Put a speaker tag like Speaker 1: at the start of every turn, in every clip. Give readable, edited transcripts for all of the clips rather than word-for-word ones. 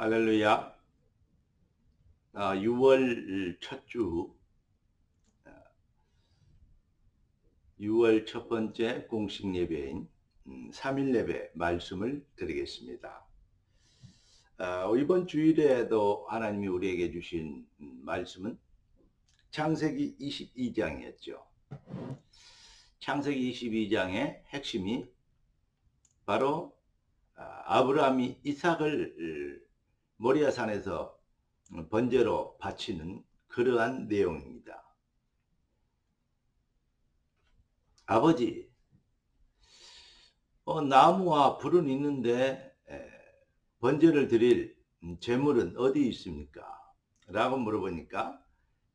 Speaker 1: 할렐루야. 6월 첫 주, 6월 첫 번째 공식 예배인 3일 예배 말씀을 드리겠습니다. 이번 주일에도 하나님이 우리에게 주신 말씀은 창세기 22장이었죠. 창세기 22장의 핵심이 바로 아브라함이 이삭을 모리아산에서 번제로 바치는 그러한 내용입니다. 아버지, 나무와 불은 있는데 번제를 드릴 제물은 어디 있습니까? 라고 물어보니까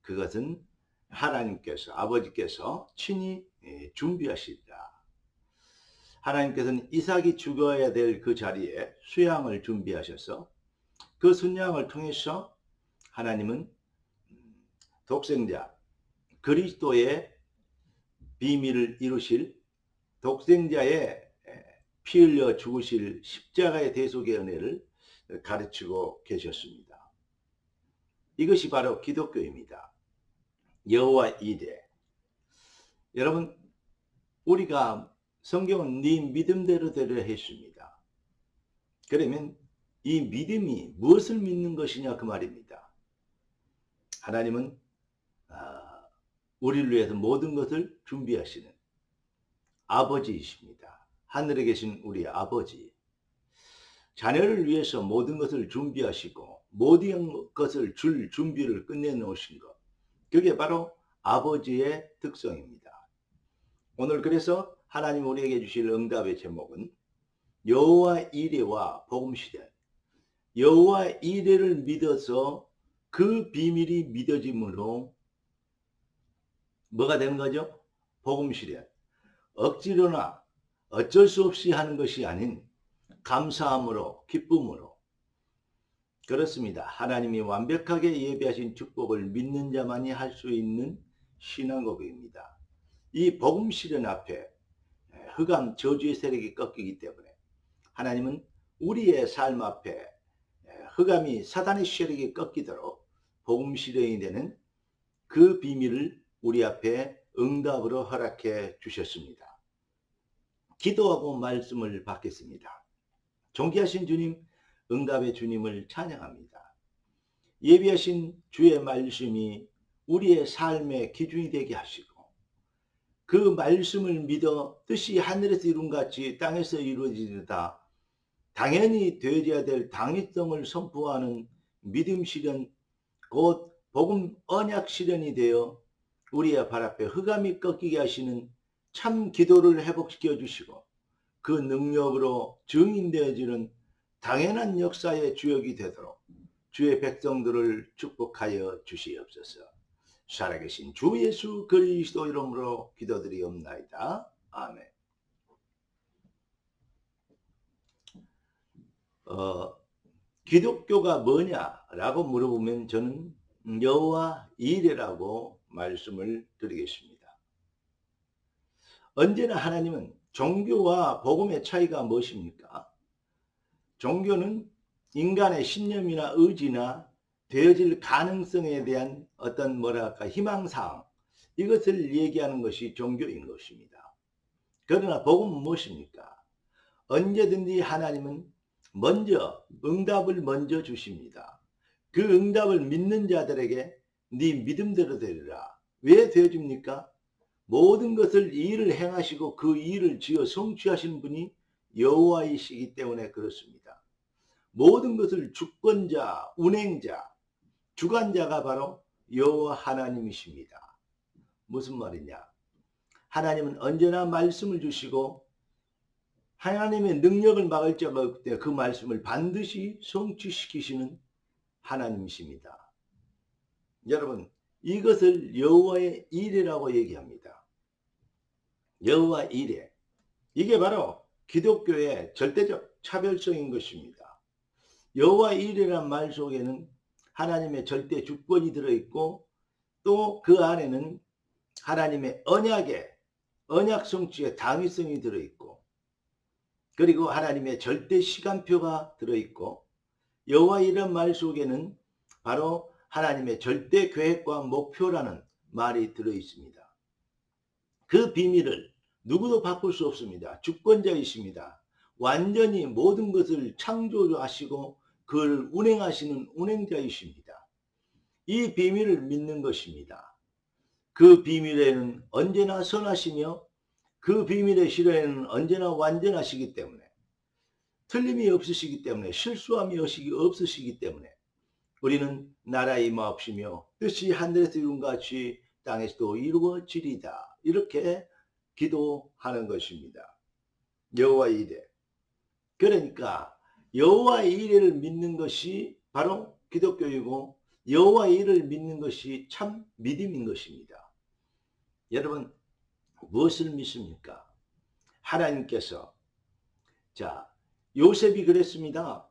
Speaker 1: 그것은 하나님께서, 아버지께서 친히 준비하시리라. 하나님께서는 이삭이 죽어야 될 그 자리에 수양을 준비하셔서 그 순양을 통해서 하나님은 독생자 그리스도의 비밀을 이루실 독생자의 피 흘려 죽으실 십자가의 대속의 은혜를 가르치고 계셨습니다. 이것이 바로 기독교입니다. 여호와 이레. 여러분, 우리가 성경은 네 믿음대로 되려 했습니다. 그러면 이 믿음이 무엇을 믿는 것이냐 그 말입니다. 하나님은 우리를 위해서 모든 것을 준비하시는 아버지이십니다. 하늘에 계신 우리 아버지. 자녀를 위해서 모든 것을 준비하시고 모든 것을 줄 준비를 끝내놓으신 것. 그게 바로 아버지의 특성입니다. 오늘 그래서 하나님 우리에게 주실 응답의 제목은 여호와 이레와 복음시대. 여호와 이레를 믿어서 그 비밀이 믿어짐으로 뭐가 되는 거죠? 복음시대. 억지로나 어쩔 수 없이 하는 것이 아닌 감사함으로, 기쁨으로. 그렇습니다. 하나님이 완벽하게 예비하신 축복을 믿는 자만이 할 수 있는 신앙고백입니다. 이 복음 실현 앞에 흑암 저주의 세력이 꺾이기 때문에 하나님은 우리의 삶 앞에 흑암이 사단의 세력이 꺾이도록 복음 실현이 되는 그 비밀을 우리 앞에 응답으로 허락해 주셨습니다. 기도하고 말씀을 받겠습니다. 존귀하신 주님, 응답의 주님을 찬양합니다. 예비하신 주의 말씀이 우리의 삶의 기준이 되게 하시고 그 말씀을 믿어 뜻이 하늘에서 이룬 같이 땅에서 이루어지리다. 당연히 되어야 될 당위성을 선포하는 믿음 실현, 곧 복음 언약 실현이 되어 우리의 발 앞에 흑암이 꺾이게 하시는 참 기도를 회복시켜 주시고 그 능력으로 증인되어지는 당연한 역사의 주역이 되도록 주의 백성들을 축복하여 주시옵소서. 살아계신 주 예수 그리스도 이름으로 기도드리옵나이다. 아멘. 기독교가 뭐냐라고 물어보면 저는 여호와 이레라고 말씀을 드리겠습니다. 언제나 하나님은 종교와 복음의 차이가 무엇입니까? 종교는 인간의 신념이나 의지나 되어질 가능성에 대한 어떤 희망사항, 이것을 얘기하는 것이 종교인 것입니다. 그러나 복음은 무엇입니까? 언제든지 하나님은 먼저 응답을 먼저 주십니다. 그 응답을 믿는 자들에게 네 믿음대로 되리라. 왜 되어집니까? 모든 것을 이 일을 행하시고 그 일을 지어 성취하신 분이 여호와이시기 때문에 그렇습니다. 모든 것을 주권자, 운행자, 주관자가 바로 여호와 하나님이십니다. 무슨 말이냐? 하나님은 언제나 말씀을 주시고 하나님의 능력을 막을 자가 없기 때문에 그 말씀을 반드시 성취시키시는 하나님이십니다. 여러분, 이것을 여호와의 이레라고 얘기합니다. 여호와 이레. 이게 바로 기독교의 절대적 차별성인 것입니다. 여호와 이레란 말 속에는 하나님의 절대 주권이 들어있고 또 그 안에는 하나님의 언약 성취의 당위성이 들어있고 그리고 하나님의 절대 시간표가 들어있고 여호와이라는 말 속에는 바로 하나님의 절대 계획과 목표라는 말이 들어 있습니다. 그 비밀을 누구도 바꿀 수 없습니다. 주권자이십니다. 완전히 모든 것을 창조하시고 그걸 운행하시는 운행자이십니다. 이 비밀을 믿는 것입니다. 그 비밀에는 언제나 선하시며 그 비밀의 실현에는 언제나 완전하시기 때문에, 틀림이 없으시기 때문에, 실수함이 없으시기 때문에 우리는 나라의 임하옵시며 뜻이 하늘에서 이룬 같이 땅에서도 이루어지리다, 이렇게 기도하는 것입니다. 여호와의 이레. 그러니까 여호와의 이레를 믿는 것이 바로 기독교이고 여호와의 이레를 믿는 것이 참 믿음인 것입니다. 여러분, 무엇을 믿습니까? 하나님께서, 자, 요셉이 그랬습니다.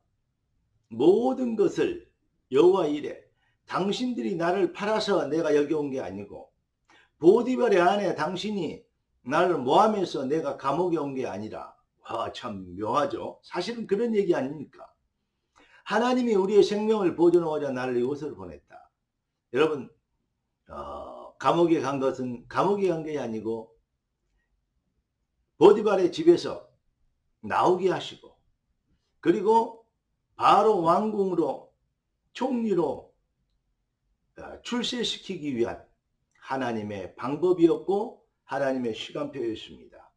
Speaker 1: 모든 것을 여호와의 이레, 당신들이 나를 팔아서 내가 여기 온 게 아니고 보디발의 아내 당신이 나를 모함해서 내가 감옥에 온 게 아니라. 와, 참 묘하죠. 사실은 그런 얘기 아닙니까? 하나님이 우리의 생명을 보존하고자 나를 이곳으로 보냈다. 여러분, 감옥에 간 것은 감옥에 간 게 아니고 보디발의 집에서 나오게 하시고, 그리고 바로 왕궁으로 총리로 출세시키기 위한 하나님의 방법이었고 하나님의 시간표였습니다.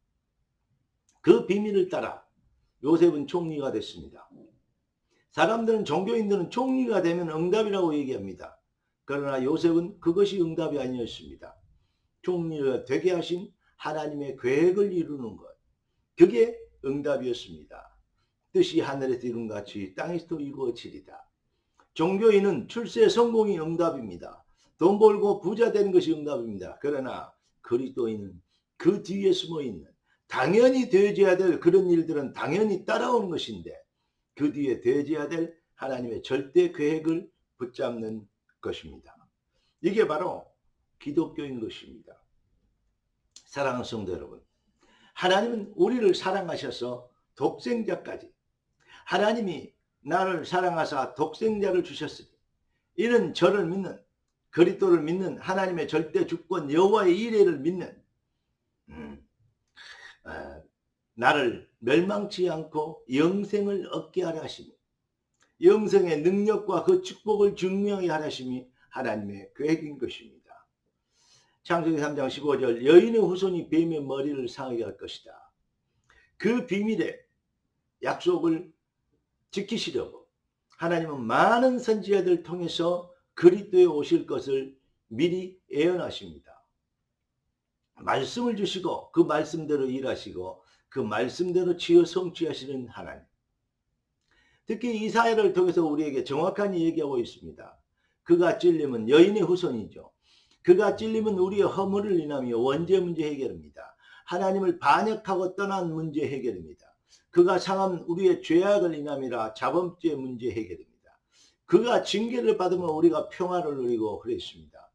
Speaker 1: 그 비밀을 따라 요셉은 총리가 됐습니다. 사람들은, 종교인들은 총리가 되면 응답이라고 얘기합니다. 그러나 요셉은 그것이 응답이 아니었습니다. 총리가 되게 하신 하나님의 계획을 이루는 것, 그게 응답이었습니다. 뜻이 하늘에서 이룬 같이 땅에서도 이루어지리다. 종교인은 출세 성공이 응답입니다. 돈 벌고 부자 되는 것이 응답입니다. 그러나 그리스도인은 그 뒤에 숨어있는, 당연히 되어져야 될 그런 일들은 당연히 따라오는 것인데 그 뒤에 되어져야 될 하나님의 절대 계획을 붙잡는 것입니다. 이게 바로 기독교인 것입니다. 사랑하는 성도 여러분, 하나님은 우리를 사랑하셔서 독생자까지, 하나님이 나를 사랑하사 독생자를 주셨으니 이는 저를 믿는, 그리스도를 믿는 하나님의 절대 주권 여호와의 이레를 믿는 나를 멸망치 않고 영생을 얻게 하려 하시니, 영생의 능력과 그 축복을 증명하게 하려 하심이 하나님의 계획인 것입니다. 창세기 3장 15절, 여인의 후손이 뱀의 머리를 상하게 할 것이다. 그 비밀의 약속을 지키시려고 하나님은 많은 선지자들을 통해서 그리스도에 오실 것을 미리 예언하십니다. 말씀을 주시고 그 말씀대로 일하시고 그 말씀대로 지어 성취하시는 하나님. 특히 이사야를 통해서 우리에게 정확하게 얘기하고 있습니다. 그가 찔림은 여인의 후손이죠. 그가 찔림은 우리의 허물을 인하며 원죄 문제 해결입니다. 하나님을 반역하고 떠난 문제 해결입니다. 그가 상한 우리의 죄악을 인함이라 자범죄 문제 해결입니다. 그가 징계를 받으면 우리가 평화를 누리고 그랬습니다.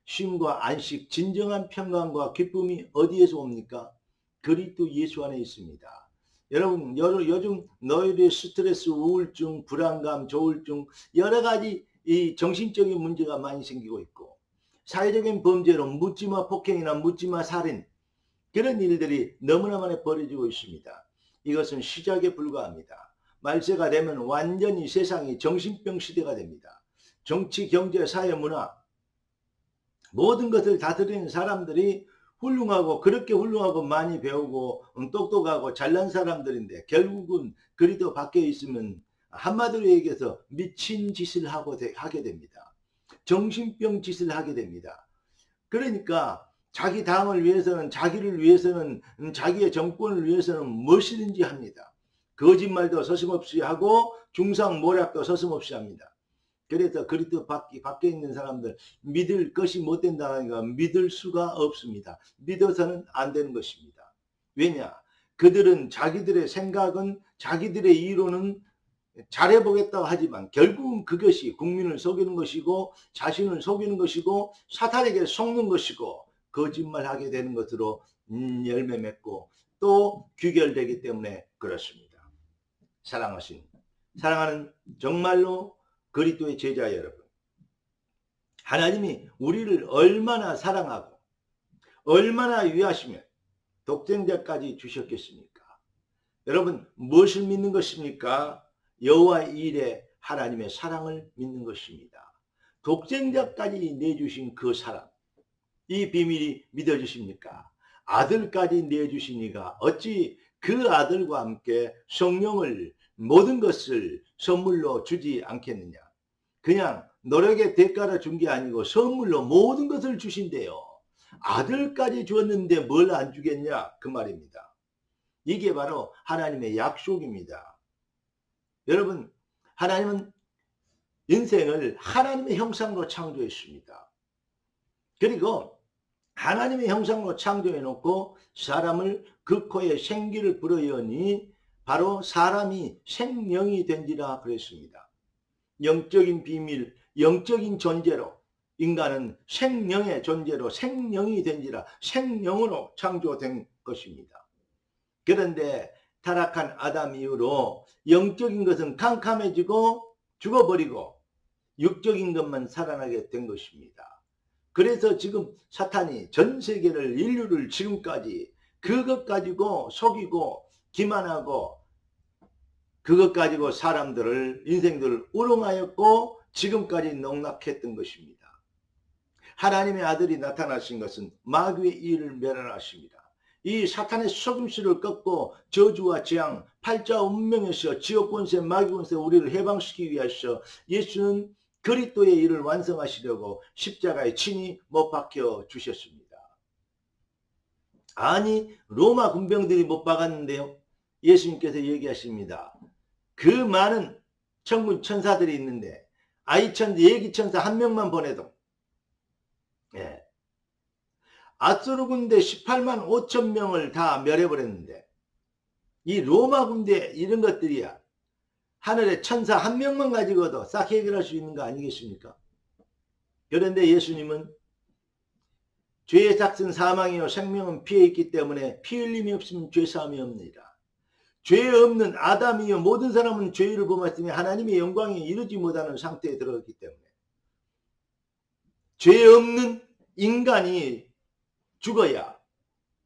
Speaker 1: 쉼과 안식, 진정한 평강과 기쁨이 어디에서 옵니까? 그리스도 예수 안에 있습니다. 여러분, 요즘 너희들의 스트레스, 우울증, 불안감, 조울증, 여러 가지 이 정신적인 문제가 많이 생기고 있고, 사회적인 범죄로 묻지마 폭행이나 묻지마 살인, 그런 일들이 너무나 많이 벌어지고 있습니다. 이것은 시작에 불과합니다. 말세가 되면 완전히 세상이 정신병 시대가 됩니다. 정치, 경제, 사회, 문화, 모든 것을 다스리는 사람들이 훌륭하고, 그렇게 훌륭하고 많이 배우고 똑똑하고 잘난 사람들인데 결국은 그리스도 밖에 있으면 한마디로 얘기해서 미친 짓을 하게 됩니다. 정신병 짓을 하게 됩니다. 그러니까 자기 당을 위해서는, 자기를 위해서는, 자기의 정권을 위해서는 무엇이든지 합니다. 거짓말도 서슴없이 하고 중상모략도 서슴없이 합니다. 그래서 그리스도 밖에 있는 사람들 믿을 것이 못 된다니까 믿을 수가 없습니다. 믿어서는 안 되는 것입니다. 왜냐? 그들은 자기들의 생각은, 자기들의 이론은 잘해보겠다고 하지만 결국은 그것이 국민을 속이는 것이고 자신을 속이는 것이고 사탄에게 속는 것이고 거짓말하게 되는 것으로 열매 맺고 또 귀결되기 때문에 그렇습니다. 사랑하신 사랑하는 정말로 그리스도의 제자 여러분, 하나님이 우리를 얼마나 사랑하고 얼마나 위하시며 독생자까지 주셨겠습니까? 여러분, 무엇을 믿는 것입니까? 여호와의 일에 하나님의 사랑을 믿는 것입니다. 독생자까지 내주신 그 사랑, 이 비밀이 믿어지십니까? 아들까지 내주시니가 어찌 그 아들과 함께 성령을, 모든 것을 선물로 주지 않겠느냐? 그냥 노력의 대가로 준 게 아니고 선물로 모든 것을 주신대요. 아들까지 주었는데 뭘 안 주겠냐? 그 말입니다. 이게 바로 하나님의 약속입니다. 여러분, 하나님은 인생을 하나님의 형상으로 창조했습니다. 그리고 하나님의 형상으로 창조해 놓고 사람을 그 코에 생기를 불어여니 바로 사람이 생명이 된지라 그랬습니다. 영적인 비밀, 영적인 존재로 인간은 생명의 존재로 생명이 된지라 생명으로 창조된 것입니다. 그런데 타락한 아담 이후로 영적인 것은 캄캄해지고 죽어버리고 육적인 것만 살아나게 된 것입니다. 그래서 지금 사탄이 전 세계를, 인류를 지금까지 그것 가지고 속이고 기만하고 그것 가지고 사람들을, 인생들을 우롱하였고 지금까지 농락했던 것입니다. 하나님의 아들이 나타나신 것은 마귀의 일을 멸하십니다. 이 사탄의 속임수를 꺾고 저주와 재앙, 팔자 운명에서 지옥 권세, 마귀 권세 우리를 해방시키기 위하여 예수는 그리스도의 일을 완성하시려고 십자가에 친히 못 박혀 주셨습니다. 아니, 로마 군병들이 못 박았는데요. 예수님께서 얘기하십니다. 그 많은 천군 천사들이 있는데 예기천사 한 명만 보내도 아수르 군대 18만 5천 명을 다 멸해버렸는데 이 로마 군대 이런 것들이야 하늘의 천사 한 명만 가지고도 싹 해결할 수 있는 거 아니겠습니까? 그런데 예수님은 죄의 삭은 사망이요 생명은 피에 있기 때문에 피 흘림이 없으면 죄사함이 없느니라. 죄 없는 아담이요 모든 사람은 죄를 범했으며 하나님의 영광에 이르지 못하는 상태에 들어갔기 때문에 죄 없는 인간이 죽어야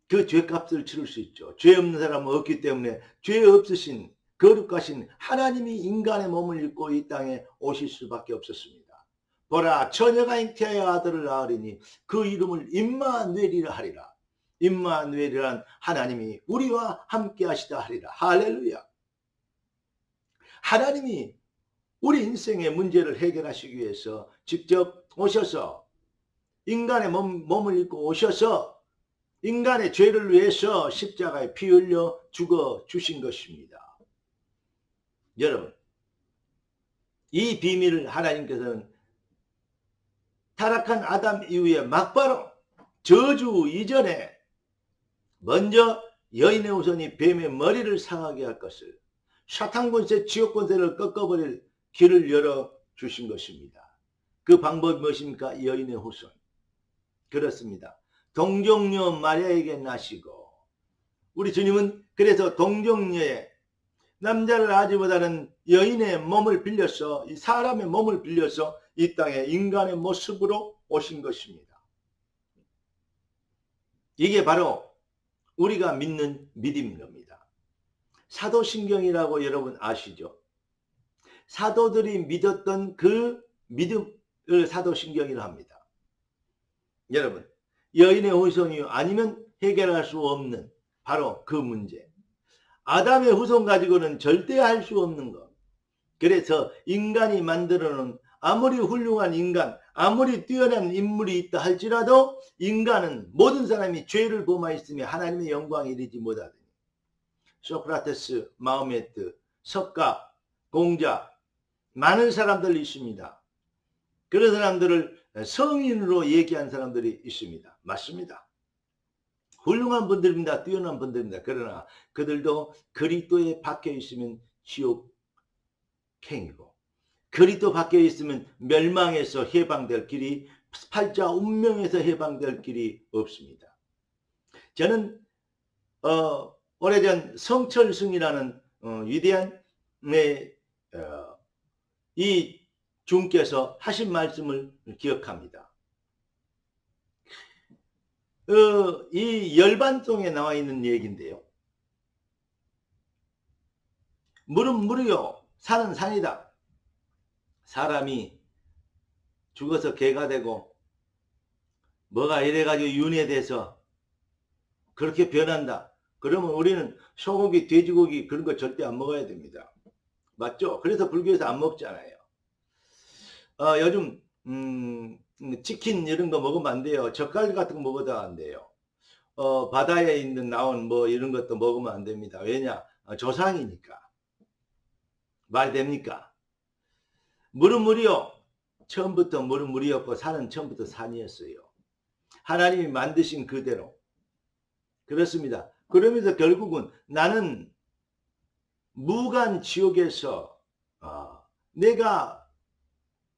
Speaker 1: 그 죄값을 치를 수 있죠. 죄 없는 사람은 없기 때문에 죄 없으신 거룩하신 하나님이 인간의 몸을 입고 이 땅에 오실 수밖에 없었습니다. 보라, 처녀가 잉태하여 아들을 낳으리니 그 이름을 임마누엘이라 하리라. 임마누엘이란 하나님이 우리와 함께 하시다 하리라. 할렐루야. 하나님이 우리 인생의 문제를 해결하시기 위해서 직접 오셔서 인간의 몸을 입고 오셔서 인간의 죄를 위해서 십자가에 피 흘려 죽어 주신 것입니다. 여러분, 이 비밀을 하나님께서는 타락한 아담 이후에 막바로 저주 이전에 먼저 여인의 후손이 뱀의 머리를 상하게 할 것을, 사탄 권세, 지옥 권세를 꺾어버릴 길을 열어 주신 것입니다. 그 방법이 무엇입니까? 여인의 후손. 그렇습니다. 동정녀 마리아에게 나시고, 우리 주님은 그래서 동정녀의 남자를 아지 못하는 여인의 몸을 빌려서, 이 사람의 몸을 빌려서 이 땅에 인간의 모습으로 오신 것입니다. 이게 바로 우리가 믿는 믿음인 겁니다. 사도신경이라고 여러분 아시죠? 사도들이 믿었던 그 믿음을 사도신경이라 합니다. 여러분, 여인의 후손이요 아니면 해결할 수 없는 바로 그 문제. 아담의 후손 가지고는 절대 할 수 없는 것. 그래서 인간이 만들어놓은 아무리 훌륭한 인간, 아무리 뛰어난 인물이 있다 할지라도 인간은 모든 사람이 죄를 범하였으며 하나님의 영광에 이르지 못하더니 소크라테스, 마호메트, 석가, 공자 많은 사람들이 있습니다. 그런 사람들을 성인으로 얘기한 사람들이 있습니다. 맞습니다. 훌륭한 분들입니다. 뛰어난 분들입니다. 그러나 그들도 그리스도에 박혀 있으면 지옥행이고 그리스도 밖에 있으면 멸망에서 해방될 길이, 팔자 운명에서 해방될 길이 없습니다. 저는 오래전 성철승이라는 위대한 이 주께서 하신 말씀을 기억합니다. 이 열반송에 나와 있는 얘기인데요. 물은 물이요, 산은 산이다. 사람이 죽어서 개가 되고 뭐가 이래가지고 윤회돼서 그렇게 변한다. 그러면 우리는 소고기, 돼지고기 그런 거 절대 안 먹어야 됩니다. 맞죠? 그래서 불교에서 안 먹잖아요. 요즘 치킨 이런 거 먹으면 안 돼요. 젓갈 같은 거 먹어도 안 돼요. 바다에 있는 나온 뭐 이런 것도 먹으면 안 됩니다. 왜냐? 조상이니까. 말 됩니까? 물은 물이요. 처음부터 물은 물이었고 산은 처음부터 산이었어요. 하나님이 만드신 그대로. 그렇습니다. 그러면서 결국은 나는 무간 지옥에서 내가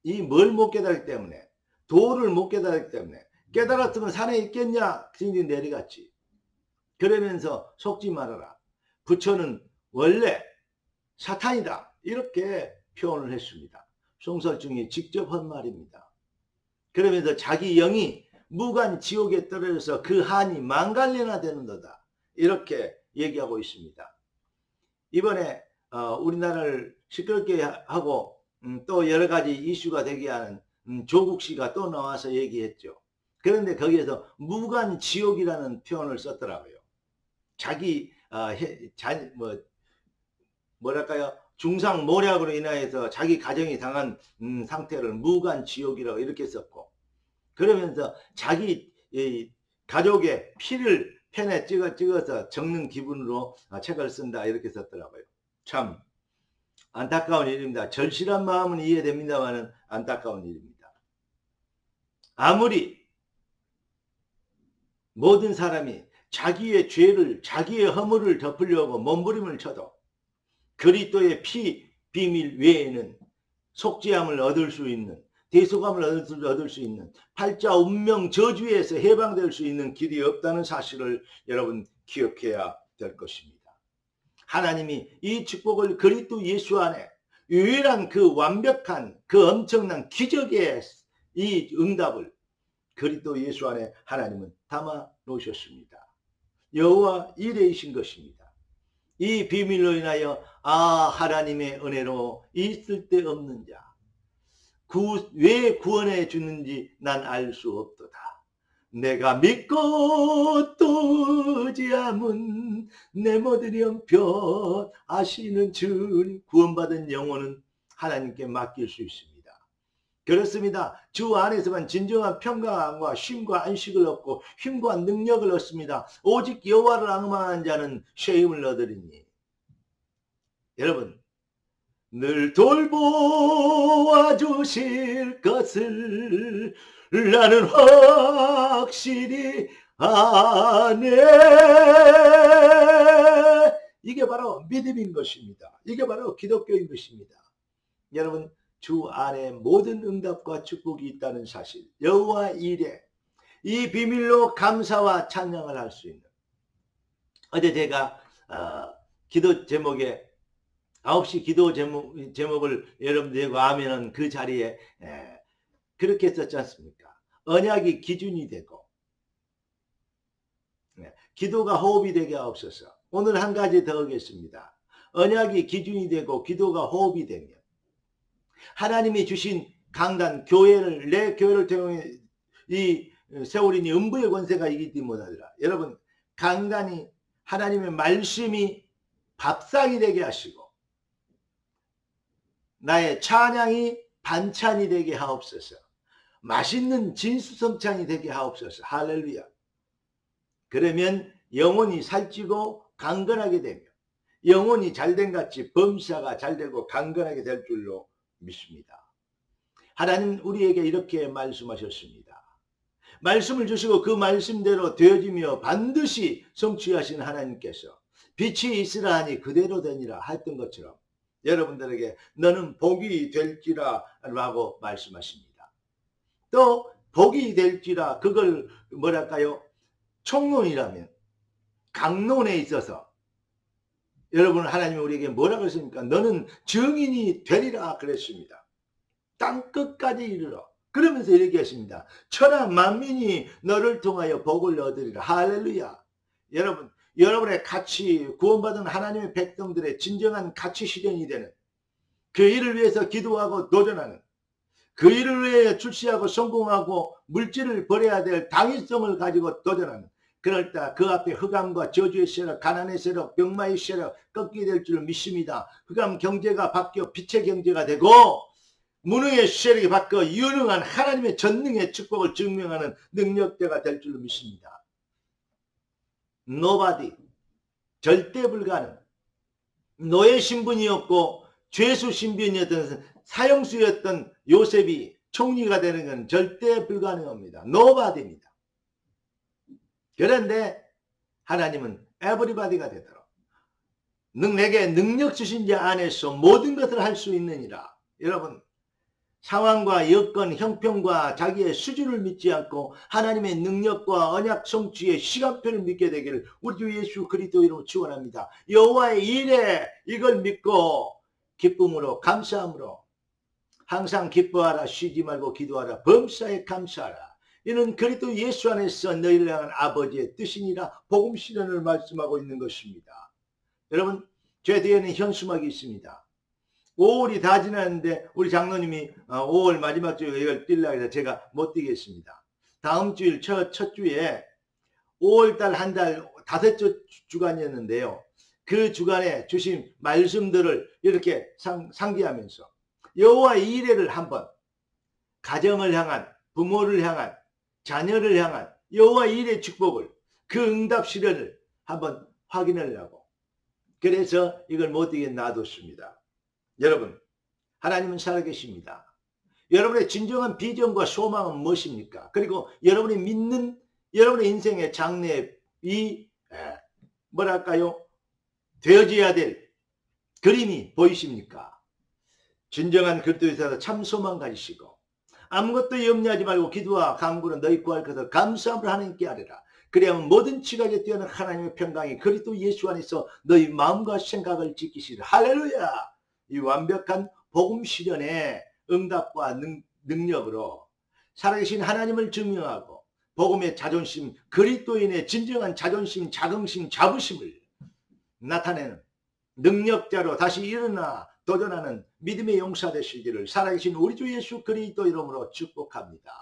Speaker 1: 이 뭘 못 깨달았기 때문에, 도를 못 깨달았기 때문에, 깨달았으면 산에 있겠냐? 그들이 내려갔지. 그러면서 속지 말아라. 부처는 원래 사탄이다. 이렇게 표현을 했습니다. 송설중이 직접 한 말입니다. 그러면서 자기 영이 무간 지옥에 떨어져서 그 한이 만갈래나 되는 거다. 이렇게 얘기하고 있습니다. 이번에 우리나라를 시끄럽게 하고 또 여러 가지 이슈가 되게 하는 조국 씨가 또 나와서 얘기했죠. 그런데 거기에서 무간 지옥이라는 표현을 썼더라고요. 자기 뭐랄까요, 중상모략으로 인하여서 자기 가정이 당한 상태를 무간 지옥이라고 이렇게 썼고, 그러면서 자기 가족의 피를 펜에 찍어서 적는 기분으로 책을 쓴다 이렇게 썼더라고요. 참 안타까운 일입니다. 절실한 마음은 이해됩니다만 안타까운 일입니다. 아무리 모든 사람이 자기의 죄를, 자기의 허물을 덮으려고 몸부림을 쳐도 그리스도의 피 비밀 외에는 속죄함을 얻을 수 있는, 대속함을 얻을 수 있는, 팔자 운명 저주에서 해방될 수 있는 길이 없다는 사실을 여러분 기억해야 될 것입니다. 하나님이 이 축복을 그리스도 예수 안에 유일한 그 완벽한 그 엄청난 기적의 이 응답을 그리스도 예수 안에 하나님은 담아 놓으셨습니다. 여호와 이레이신 것입니다. 이 비밀로 인하여 하나님의 은혜로 있을 데 없는 자 왜 구원해 주는지 난 알 수 없도다. 내가 믿고 또 의지함은 내 모든 형편 아시는 주님. 구원받은 영혼은 하나님께 맡길 수 있습니다. 그렇습니다. 주 안에서만 진정한 평강과 쉼과 안식을 얻고 힘과 능력을 얻습니다. 오직 여호와를 앙망하는 자는 쉼을 얻으리니. 여러분, 늘 돌보아 주실 것을 나는 확실히 아네. 이게 바로 믿음인 것입니다. 이게 바로 기독교인 것입니다. 여러분, 주 안에 모든 응답과 축복이 있다는 사실, 여호와 이레, 이 비밀로 감사와 찬양을 할 수 있는. 어제 제가 기도 제목에 9시 기도 제목을 여러분들과 하면은 그 자리에 그렇게 썼지 않습니까? 언약이 기준이 되고 기도가 호흡이 되게 하옵소서. 오늘 한 가지 더 하겠습니다. 언약이 기준이 되고 기도가 호흡이 되면 하나님이 주신 강단, 교회를, 내 교회를 통해 이 세월이니 음부의 권세가 이기지 못하리라. 여러분, 강단이 하나님의 말씀이 밥상이 되게 하시고 나의 찬양이 반찬이 되게 하옵소서. 맛있는 진수성찬이 되게 하옵소서. 할렐루야. 그러면 영혼이 살찌고 강건하게 되며 영혼이 잘된 같이 범사가 잘되고 강건하게 될 줄로 믿습니다. 하나님 우리에게 이렇게 말씀하셨습니다. 말씀을 주시고 그 말씀대로 되어지며 반드시 성취하신 하나님께서 빛이 있으라 하니 그대로 되니라 했던 것처럼 여러분들에게 너는 복이 될지라 라고 말씀하십니다. 또 복이 될지라, 그걸 뭐랄까요, 총론이라면 강론에 있어서 여러분, 하나님이 우리에게 뭐라 그랬습니까? 너는 증인이 되리라 그랬습니다. 땅 끝까지 이르러. 그러면서 이렇게 했습니다. 천하 만민이 너를 통하여 복을 얻으리라. 할렐루야. 여러분, 여러분의 가치, 구원받은 하나님의 백성들의 진정한 가치 실현이 되는, 그 일을 위해서 기도하고 도전하는, 그 일을 위해 출시하고 성공하고 물질을 버려야 될 당위성을 가지고 도전하는, 그럴 때 그 앞에 흑암과 저주의 세력, 가난의 세력, 병마의 세력 꺾이게 될 줄 믿습니다. 흑암 경제가 바뀌어 빛의 경제가 되고 무능의 세력이 바뀌어 유능한 하나님의 전능의 축복을 증명하는 능력자가 될 줄 믿습니다. Nobody, 절대 불가능. 노예 신분이었고 죄수 신분이었던 사형수였던 요셉이 총리가 되는 건 절대 불가능합니다. Nobody입니다. 그런데 하나님은 everybody가 되도록 내게 능력 주신 자 안에서 모든 것을 할 수 있느니라. 여러분, 상황과 여건, 형편과 자기의 수준을 믿지 않고 하나님의 능력과 언약 성취의 시간표를 믿게 되기를 우리 주 예수 그리스도 이름으로 축원합니다. 여호와의 일에 이걸 믿고 기쁨으로 감사함으로 항상 기뻐하라, 쉬지 말고 기도하라, 범사에 감사하라. 이는 그리스도 예수 안에서 너희를 향한 아버지의 뜻이니라. 복음 실현을 말씀하고 있는 것입니다. 여러분, 제 뒤에는 현수막이 있습니다. 5월이 다 지났는데 우리 장로님이 5월 마지막 주에 이걸 뛸라 해서 제가 못 뛰겠습니다. 다음 주일 첫 주에 5월달 한 달 5주 주간이었는데요. 그 주간에 주신 말씀들을 이렇게 상기하면서 여호와의 이레를 한번 가정을 향한, 부모를 향한, 자녀를 향한 여호와의 일의 축복을, 그 응답 실현을 한번 확인하려고, 그래서 이걸 못 뛰게 놔뒀습니다. 여러분, 하나님은 살아계십니다. 여러분의 진정한 비전과 소망은 무엇입니까? 그리고 여러분이 믿는 여러분의 인생의 장래에 뭐랄까요? 되어져야 될 그림이 보이십니까? 진정한 그리스도에서 참 소망 가지시고 아무것도 염려하지 말고 기도와 간구로 너희 구할 것을 감사함으로 하나님께 아뢰라. 그래야만 모든 지각에 뛰어난 하나님의 평강이 그리스도 예수 안에서 너희 마음과 생각을 지키시라. 할렐루야. 이 완벽한 복음 실현의 응답과 능력으로 살아계신 하나님을 증명하고 복음의 자존심, 그리스도인의 진정한 자존심, 자긍심, 자부심을 나타내는 능력자로 다시 일어나 도전하는 믿음의 용사 되시기를 살아계신 우리 주 예수 그리스도 이름으로 축복합니다.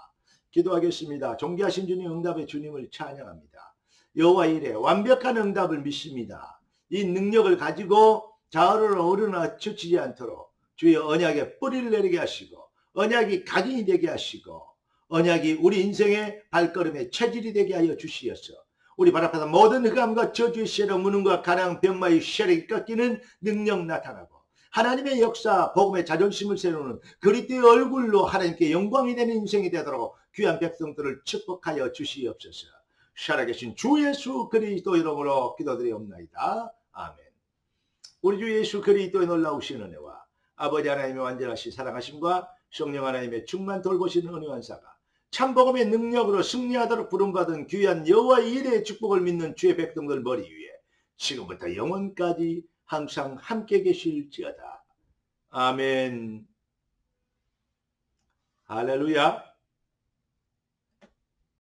Speaker 1: 기도하겠습니다. 존귀하신 주님, 응답의 주님을 찬양합니다. 여호와 이레 완벽한 응답을 믿습니다. 이 능력을 가지고 자아를 어루나 치지 않도록 주의 언약에 뿌리를 내리게 하시고 언약이 각인이 되게 하시고 언약이 우리 인생의 발걸음의 체질이 되게 하여 주시어서 우리 발 앞에서 모든 흑암과 저주의 세력, 무능과 가랑, 병마의 세력이 꺾이는 능력 나타나고 하나님의 역사, 복음의 자존심을 세우는 그리스도의 얼굴로 하나님께 영광이 되는 인생이 되도록 귀한 백성들을 축복하여 주시옵소서. 살아계신 주 예수 그리스도 이름으로 기도드리옵나이다. 아멘. 우리 주 예수 그리스도의 놀라우신 은혜와 아버지 하나님의 완전하신 사랑하심과 성령 하나님의 충만 돌보시는 은혜한 사가 참복음의 능력으로 승리하도록 부름받은 귀한 여호와의 일의 축복을 믿는 주의 백성들 머리 위에 지금부터 영원까지 항상 함께 계실지어다. 아멘. 할렐루야.